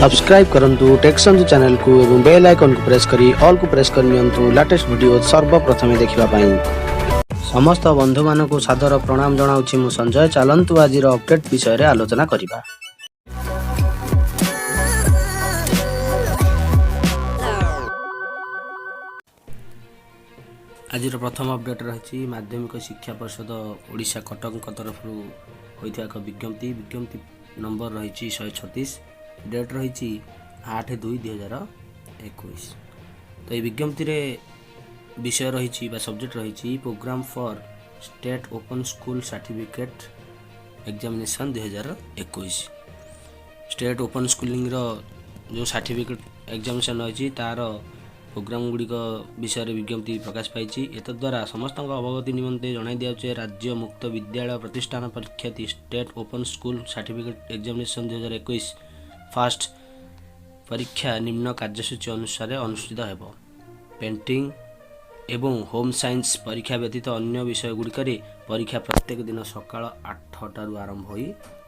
Subscribe करंतु टेक्संज channel को एवं बेल आइकन को प्रेस करी ऑल को प्रेस करनियंतु लेटेस्ट वीडियो सर्वप्रथमे देखिबा पाई। समस्त बंधु मानकु सादर प्रणाम जणाउछि मु संजय। चलंतु आजिर अपडेट विषय रे आलोचना करिबा। आजिर प्रथम अपडेट रही माध्यमिक शिक्षा परिषद ओडिशा कटक तरफ होता एक विज्ञप्ति नंबर रही 136 डेट रही 8/2/2021। तो ये विज्ञप्ति रे विषय रही सब्जेक्ट रही program for state open school certificate examination 2021। State open schooling जो सर्टिफिकेट एग्जामिनेशन रही तार प्रोग्राम गुड़िक विषय विज्ञप्ति प्रकाश पाई। एतद्वारा समस्त अवगति निमंते जणाई दिया राज्य मुक्त विद्यालय प्रतिष्ठान परीक्षार्थी state open school certificate examination 2021 fast परीक्षा निम्न कार्यसूची अनुसार अनुष्ठित हेब। पेंटिंग एवं होम साइंस परीक्षा व्यतीत अन्य विषय गुड़िक परीक्षा प्रत्येक दिन सकाळ 8टारू आरंभ हो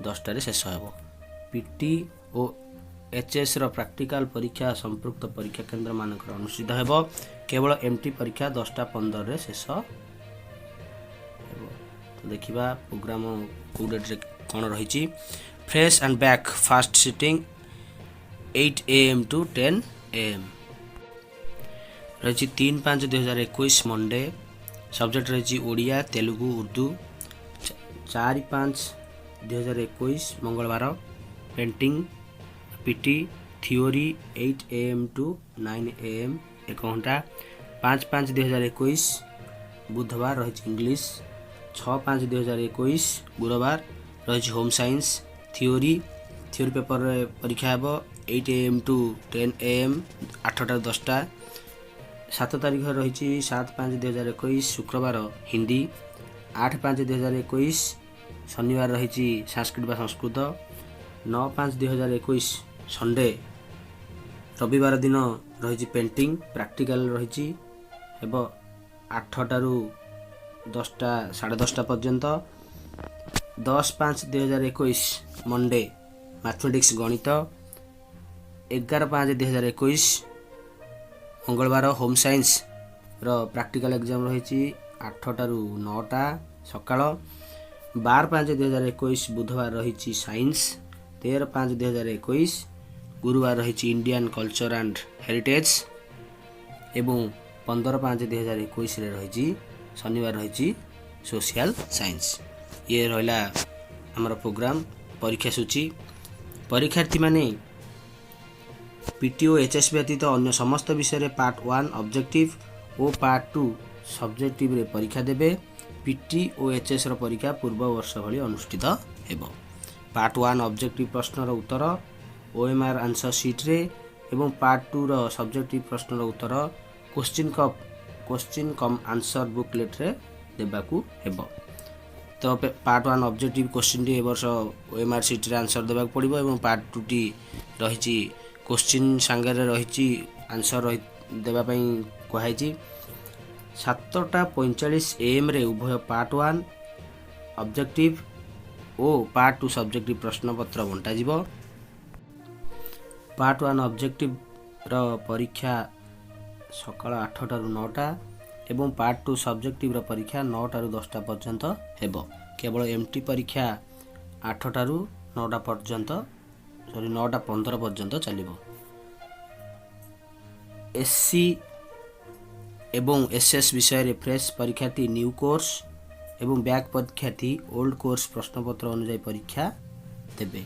10टारे शेष हेब। पीटी और एचएस रो प्रैक्टिकल परीक्षा संपृक्त परीक्षा केंद्र मानकर अनुष्ठित हेब। केवल एमटी परीक्षा 10:15 रे शेष हेब। तो देखिबा प्रोग्राम को डेट रे कोन रही। Fresh and back fast sitting 8 AM to 10 AM रही 3/5/2021 मंडे। सब्जेक्ट रही ओडिया तेलुगु उर्दू। 4/5/2021 मंगलवार। Painting PT theory 8 AM to 9 AM 1 घंटा। 5/5/2021 बुधवार रही इंग्लिश। 6/5/2021 गुरुवार रही होम साइंस थियोरी पेपर परीक्षा हेब 8 AM to 10 AM 8टा 10टा। 7 तारीख रही 7/5/2021 शुक्रवार हिंदी। 8/5/2021 शनिवार रही संस्कृत व संस्कृत। 9/5/2021 संडे रविवार दिन रही पेंटिंग प्रैक्टिकल रही हेब 8टारू 10टा 10:30 पर्यंत। 10/5/2021 मंडे मैथमेटिक्स गणित। 11/5/2021 मंगलवार होम साइंस रो प्रैक्टिकल एग्जाम रही 8टारू 9टा सकाळ। 12/5/2021 बुधवार रही साइंस। 13/5/2021 गुरुवार रही इंडियन कल्चर एंड हेरिटेज एवं 15/5/2021 रही शनिवार रही सोशल साइंस। ये रहा आमर प्रोग्राम परीक्षा सूची। परीक्षार्थी माने पीटी और एचएस व्यतीत अन्य समस्त विषय पार्ट 1 ऑब्जेक्टिव और पार्ट 2 सब्जेक्टिव रे परीक्षा देबे। पीटी और एचएस रो परीक्षा पूर्व वर्ष भली अनुष्ठित हेब। पार्ट 1 ऑब्जेक्टिव प्रश्नर उत्तर ओएमआर आंसर शीट रे एवं पार्ट 2 रो सब्जेक्टिव प्रश्नर उत्तर क्वेश्चन कम आंसर बुकलेट रे देबाकू हेब। तो part 1 objective question T A वर्ष ओएमआर शीट रे आंसर देबाक पड़िबो एवं पार्ट 2 टी रही क्वेश्चन संगे रही आंसर देबा पई कहैछि। 7:45 AM रे उभय पार्ट 1 ऑब्जेक्टिव ओ पार्ट 2 सब्जेक्टिव प्रश्न पत्र बंटा जिवो। पार्ट 1 ऑब्जेक्टिव रो परीक्षा सकाळ 8टारू 9टा एवं पार्ट 2 सब्जेक्टिव रो परीक्षा 9टारू 10टा पर्यंत हेब। केवल एमटी परीक्षा 8टारू 9टा पर्यंत 9:15 पर्यंत चलिबो। एससी एवं एसएस विषय रे फ्रेश परीक्षार्थी न्यू कोर्स एवं बैक परीक्षार्थी ओल्ड कोर्स प्रश्नपत्र अनुसार परीक्षा देबे।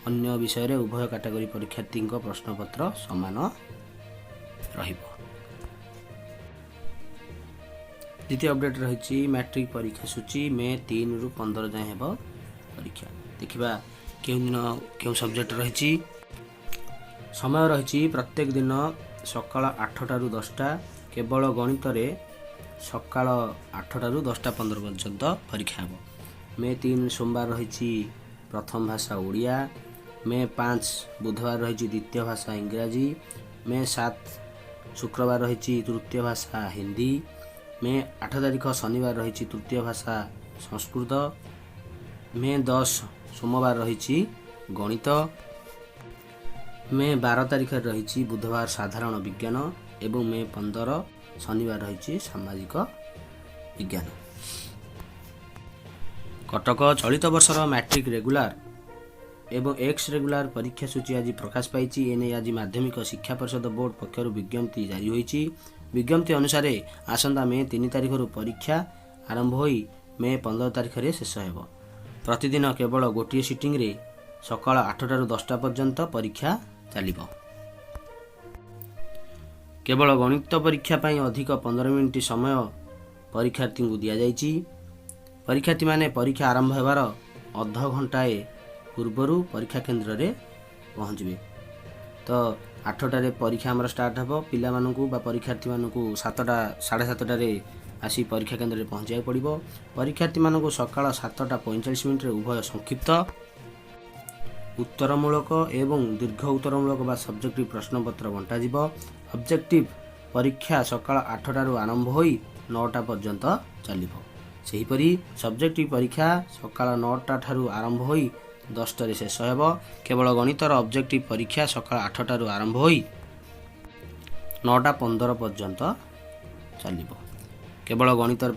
अन्य विषय रे उभय कैटेगरी परीक्षार्थी प्रश्नपत्र समान रहिबो। द्वितीय अपडेट रही मैट्रिक परीक्षा सूची मे 3 ରୁ 15 जाए हेब परीक्षा। देखिबा केउ दिन केउ सब्जेक्ट रही। समय रही प्रत्येक दिन सकाळ 8टारू 10टा। केवल गणित रे सकाळ 8टारू 10:15 पर्यंत परीक्षा हेब। मे 3 सोमवार रही प्रथम भाषा ओडिया। मे 5 बुधवार रही द्वितीय भाषा इंग्राजी। मे 7 शुक्रवार रही तृतीय भाषा हिंदी। मे 8 तारीख शनिवार रही तृतीय भाषा संस्कृत। मे 10 सोमवार रही गणित। मे 12 तारिख रही बुधवार साधारण विज्ञान एवं मे 15 शनिवार रही सामाजिक विज्ञान। कटक चलित वर्षर मैट्रिक रेगुलार एवं एक्स रेगुलार परीक्षा सूची आज प्रकाश पाई। एने आज माध्यमिक शिक्षा परिषद बोर्ड पक्षर विज्ञप्ति जारी होती। विज्ञप्ति अनुसार आसंता मे 3 तारिख परीक्षा आरंभ हो मे 15 तारिख शेष हो। प्रतिदिन केवल गोटे सिटिंग रे सकाळ 8 टा 10टा पर्यंत परीक्षा चलिब। केवल गणित परीक्षा पाई अधिक 15 मिनिट समय परीक्षार्थी को दिया जायछि। परीक्षार्थी माने परीक्षा आरंभ होबार अध घंटाए पूर्वर परीक्षा केन्द्र रे पहुँचे। तो 8टारे परीक्षा आमर स्टार्ट हम पिला परीक्षार्थी मानक 7टा 7:30 आसी परीक्षा केन्द्र में पहुँचा पड़ो। परीक्षार्थी मानक सकाळ 7:45 मिनिट उभय संक्षिप्त उत्तरमूलक एवं दीर्घ उत्तरमूलक बा सब्जेक्टिव प्रश्नपत्र बंटाଯିब। ऑब्जेक्टिव परीक्षा सकाळ 8टारू आरंभ हो 9टा पर्यंत चलिब। सेहीपरि सब्जेक्टिव परीक्षा सकाळ 9टा ठारू आरंभ हो 10टारे शेष हो। केवल गणितर ऑब्जेक्टिव परीक्षा सकाळ 8टारू आरंभ हो 9:15 पर्यंत चलिब। केवल गणितर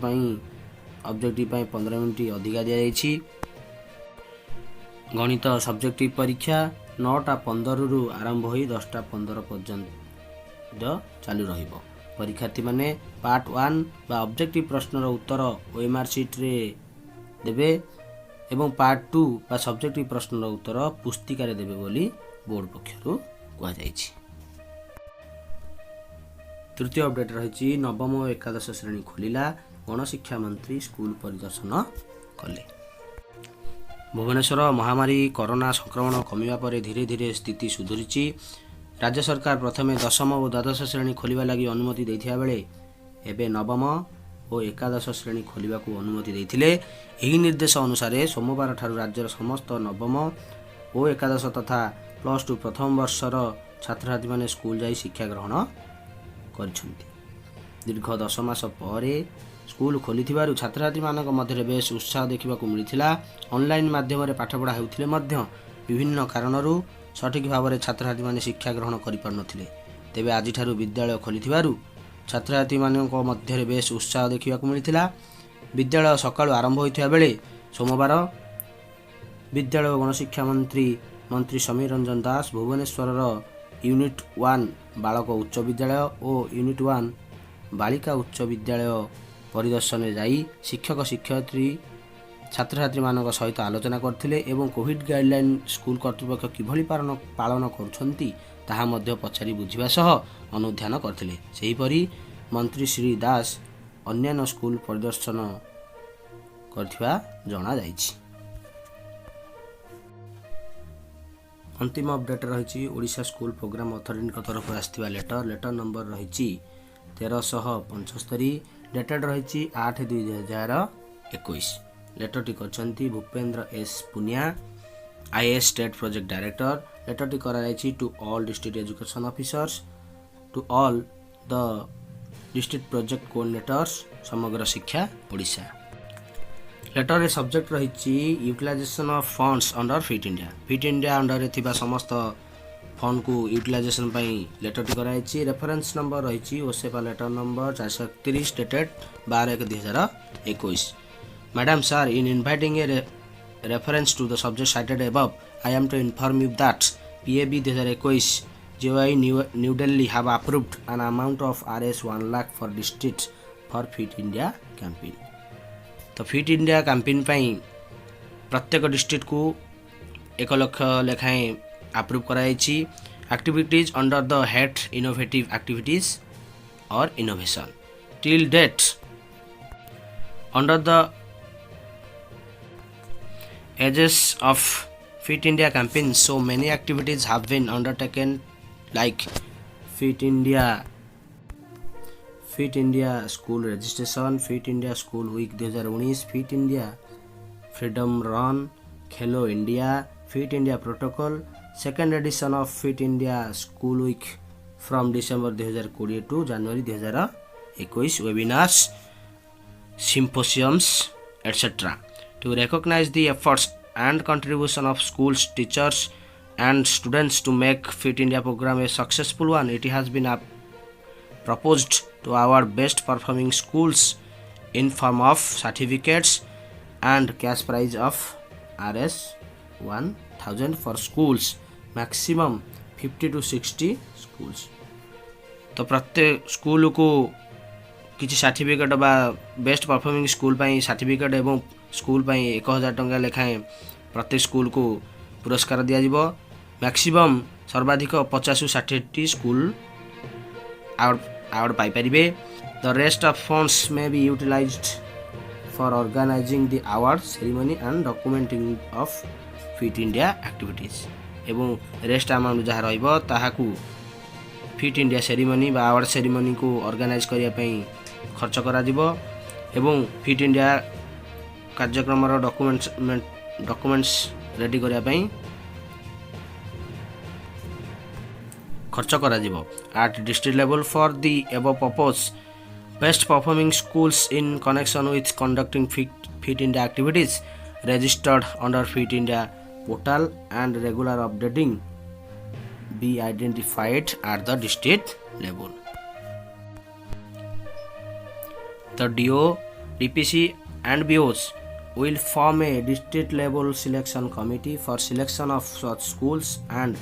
ऑब्जेक्टिव 15 मिनिट अधिका दि जाइछि। गणित सब्जेक्टिव परीक्षा 9:15 आरंभ हो 10:15 पर्यंत चालू रहिब। परीक्षार्थी माने पार्ट 1 बा ऑब्जेक्टिव प्रश्नर उत्तर ओएमआर सीट रे देबे एवं पार्ट 2 बा सब्जेक्टिव प्रश्नर उत्तर पुस्तिका रे देबे बोली बोर्ड पक्षरु कहा जाइछि। तृतीय अपडेट रही नवम और एकादश श्रेणी खोलिला। गणशिक्षा मंत्री स्कूल परिदर्शन कले। भुवनेश्वर महामारी कोरोना संक्रमण कमिबा परे धीरे धीरे स्थिति सुधुरी। राज्य सरकार प्रथमे दशम और द्वादश श्रेणी खोलिबा लागि अनुमति दैथिया बेले एबे नवम और एकादश श्रेणी खोलिबा को अनुमति दैथिले। एही निर्देश अनुसार सोमवार ठारू राज्यर समस्त नवम और एकादश तथा +2 प्रथम वर्षर छात्रछात्री माने स्कूल जाई शिक्षा ग्रहण करिसंती। दीर्घ 10 मास परे स्कूल खोलिथिबारु छात्रछात्री मानक मध्य बेस उत्साह देखा मिलता। ऑनलाइन माध्यम पाठपढ़ा होउथिले मध्य विभिन्न कारणरू सठिक भाव में छात्रछात्री माने शिक्षा ग्रहण करि पारनथिले। तेबे आज ठारू विद्यालय खोलिथिबारु छात्रछात्री मानक मध्य बेस उत्साह देखा मिलता। विद्यालय सकाळु आरंभ होइथिबा बेले सोमवार विद्यालय और गणशिक्षा मंत्री समीर रंजन दास भुवनेश्वर यूनिट 1 बालक उच्च विद्यालय और यूनिट 1 बालिका उच्च विद्यालय परिदर्शन जाई शिक्षक शिक्षयित्री छात्रछात्री मानक सहित आलोचना करथिले एवं कोविड गाइडलाइन स्कूल कर्तृपक्ष किभली पालन करुछंती ताहा मध्य पचारि बुझिबा सह अनुध्यान करथिले। सेहीपरि मंत्री श्री दास अन्यान्य स्कूल परिदर्शन करथिबा जणा जाइछि। अंतिम अपडेट रही ओडिशा स्कूल प्रोग्राम अथॉरिटी तरफ आसथिबा लेटर नंबर रही 1375 डेटेड रही 8/2/2021। लेटरटी करछंती Bhupendra S Punia IAS state project director. लेटरटी कराई to all district education officers to all the district project coordinators Samagra Shiksha Odisha. Letter रे सब्जेक्ट रही utilisation of funds under fit India. Fit India under रे थिबा समस्त फंड को यूटिलाइजेशन पाई लेटरटी कराई। रेफरेंस नंबर रही OSEPA letter number 431 dated 12/1/2021। Madam sir, in inviting a reference to the subject cited above, I am to inform you that PAB 2021 JOI New Delhi have approved an amount of Rs 1 lakh for districts for Fit India campaign। तो fit India campaign पाई प्रत्येक district को 1 लाख लेखाएं approve कराई। Activities under the head innovative activities और innovation till date under the edges of Fit India campaign, so many activities have been undertaken like Fit India school registration, Fit India school week 2019, Fit India freedom run, Khelo India, Fit India protocol, second edition of Fit India school week from December 2020 to January 2021, webinars, symposiums, etc. to recognize the efforts and contribution of schools, teachers and students to make Fit India program a successful one. It has been proposed to our best performing schools in form of certificates and cash prize of Rs 1000 for schools, maximum 50 to 60 schools. तो प्रत्येक school को किसी certificate बा best performing school पाई certificate एवं school पाई 1000 टंका लेखाएं प्रत्येक school को पुरस्कार दिया जिवो। मैक्सिमम सर्वाधिक 50 60 स्कूल अवार्ड पाई परिबे। The rest of funds may be utilised for organising the award ceremony and documenting of fit India activities एवं रेस्ट अमाउंट जहाँ रहिबो ताहाकू फिट इंडिया सेरेमनी बा अवार्ड सेरेमनी को ऑर्गेनाइज करिया पई खर्च करा जिवो एवं फिट इंडिया कार्यक्रम रो डॉक्यूमेंट्स रेडी करिया पई खर्च करा जिवो। At district level for the above purpose best performing schools in connection with conducting fit India activities registered under Fit India portal and regular updating be identified at the district level. The DO, DPC and BOs will form a district level selection committee for selection of such schools and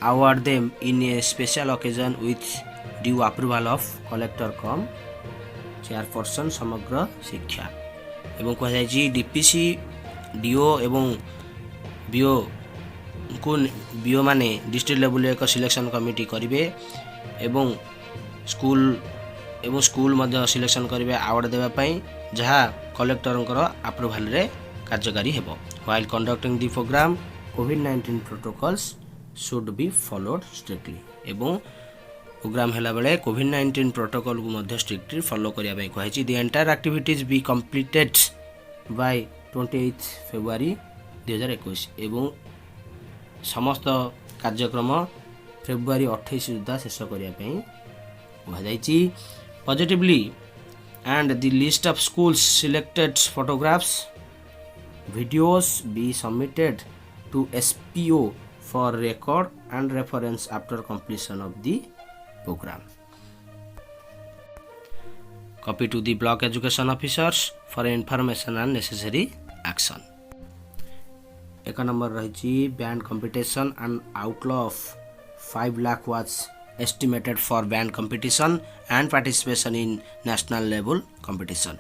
award them in a special occasion with due approval of collector cum chairperson समग्र शिक्षा। एवं कह DPC DO एवं BO को BO माने district level एक selection committee करेंगे एवं school मध्य सिलेक्शन करेंगे अवार्ड देवाई जहाँ कलेक्टर अप्रूवाल रे कार्यकारी हेबो। व्हाइल कंडक्टिंग द प्रोग्राम कोविड-19 protocols should be followed strictly एवं प्रोग्राम हेला बेले कोविड-19 प्रोटोकॉल को मध्य स्ट्रिक्टली फॉलो करिया बाय कहैछि। The entire activities be completed by 28 February 2021 एवं समस्त कार्यक्रम फेब्रुआरी 28 सुधा शेष करिया पई कहैछि। Positively and the list of schools selected photographs videos be submitted to SPO फॉर record and reference after completion of the program. Copy to the block education officers for information and necessary action. एक number रही band competition and outlay of 5 lakh was estimated for band competition and participation in national level competition.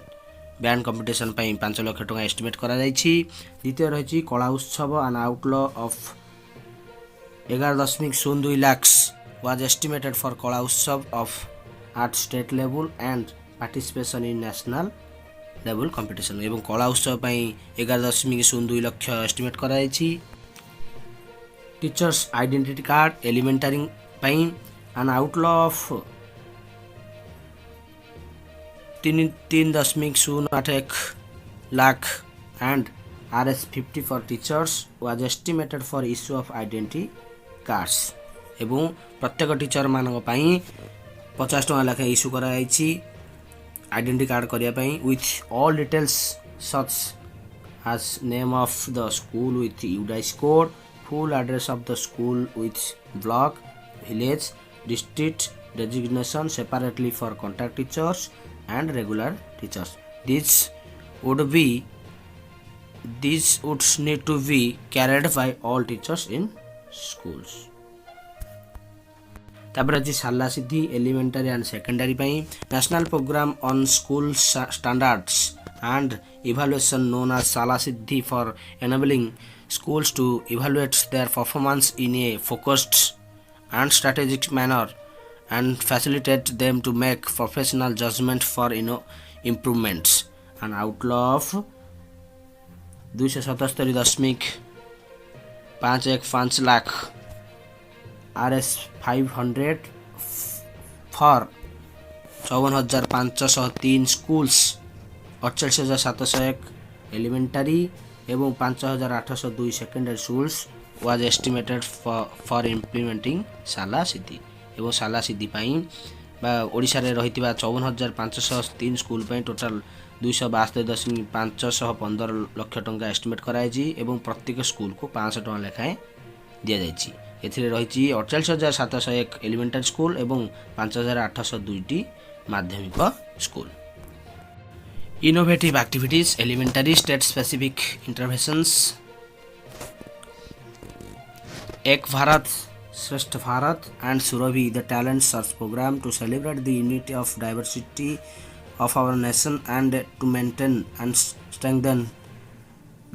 Band competition पाई 5 लाख टका estimate करा जायछि। द्वितीय रही Kala Utsav and outlay of 11.02 lakh was estimated for कला उत्सव of at state level and participation in national level competition एवं कला उत्सव पई 11.02 लाख एस्टिमेट करा जायछि। टीचर्स आइडेंटिटी कार्ड एलिमेंटरी पई an outlay of 3.08 lakh and RS50 for teachers was estimated for issue of identity cards एवं प्रत्येक टीचर मानक पई 50 टका लेखा इश्यू करा जायछि आइडेंटिटी कार्ड करिया पई with all details such as name of the school with UDIS code, full address of the school with block, village, district designation separately for contact teachers and regular teachers. These would need to be carried by all teachers in schools. तापर अछि Shala Siddhi elementary and secondary पई national program on school standards and evaluation known as Shala Siddhi for enabling schools to evaluate their performance in a focused and strategic manner and facilitate them to make professional judgment for improvements. An outlaw of 277.5 lakh RS 500 for 54,503 schools 48,701 elementary एवं 5,802 secondary schools was estimated for implementing शाला सिद्धि एवं शाला सिद्धि पाई बा ओडिशा रे रहितिबा 54,503 school पाई total 272.515 lakh टंका estimate कराइछि एवं प्रत्येक school को 500 टका लेखाएं दिया जाइछि। एथिरे रहिछि 48,701 एलिमेंटरी स्कूल एवं 5,802 माध्यमिक school. Innovative activities elementary state specific interventions एक भारत श्रेष्ठ Bharat and Surabhi the talent search program to celebrate the unity of diversity of our nation and to maintain and strengthen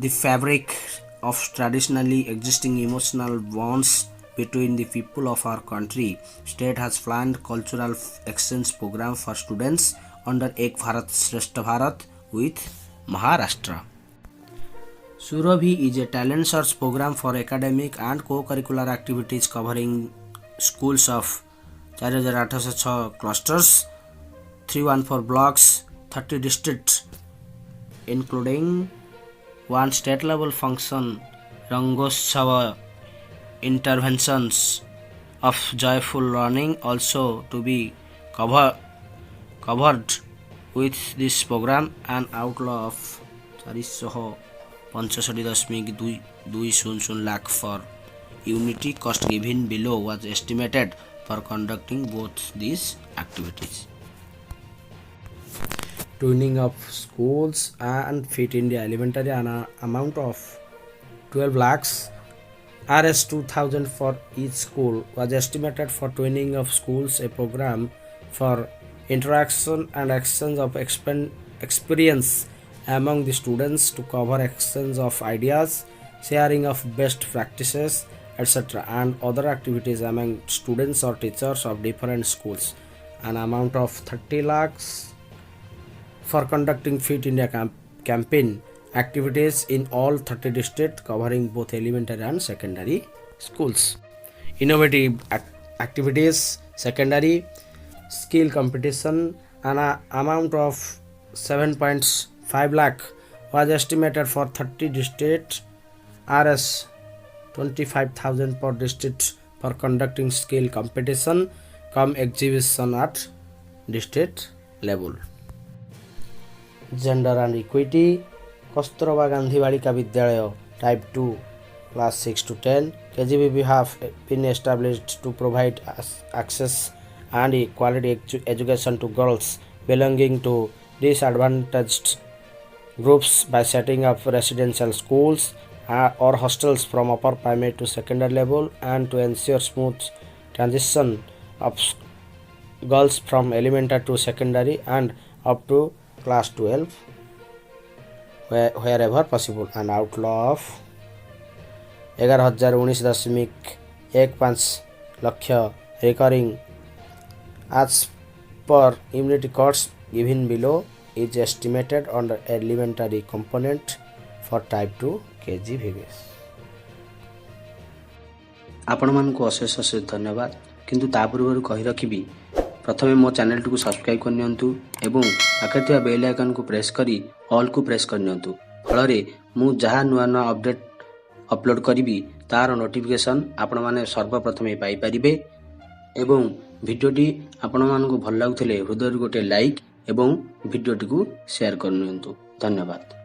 the fabric of traditionally existing emotional bonds between the people of our country. State has planned cultural exchange program for students under Ek Bharat Shrestha Bharat with Maharashtra. Surabhi is a talent search program for academic and co-curricular activities covering schools of 4,806 clusters, 314 blocks, 30 districts, including one state level function, Rangotsava interventions of joyful learning also to be covered with this program. An outlaw of 465.200 lakh for unity cost given below was estimated for conducting both these activities. Twinning of schools and Fit India Elementary an amount of 12 lakhs Rs 2,000 for each school was estimated for twinning of schools, a program for interaction and exchange of experience among the students to cover exchange of ideas, sharing of best practices, etc. and other activities among students or teachers of different schools. An amount of 30 lakhs for conducting Fit India campaign activities in all 30 districts covering both elementary and secondary schools. Innovative activities secondary skill competition an amount of 7.5 lakh was estimated for 30 districts Rs 25,000 per district for conducting skill competition come exhibition at district level. Gender and equity Kasturba Gandhi Balika Vidyalaya type 2 class 6 to 10 KGBB have been established to provide access and quality education to girls belonging to disadvantaged groups by setting up residential schools or hostels from upper primary to secondary level and to ensure smooth transition of girls from elementary to secondary and up to class 12 wherever possible. An outlaw of 11,19.15 lakh recurring as per immunity costs given below is estimated under elementary component for type 2 KGVBS. आपण मानक अशेष अशेष धन्यवाद किंतु ता पूर्व कहि रखिबी प्रथमे मो चैनल को सब्सक्राइब करनियंतु एवं पाखे थिया बेल आइकन को प्रेस करी ऑल को प्रेस करनियंतु फलरे मु जहा नुआ नुआ अपडेट अपलोड करिबी तार नोटिफिकेशन आपण माने सर्वप्रथमे पाई परिबे एवं भिडियोटी आपण मानक भल लागुथिले हृदय गोटे लाइक एवं भिडियोटी को शेयर करनियंतु। धन्यवाद।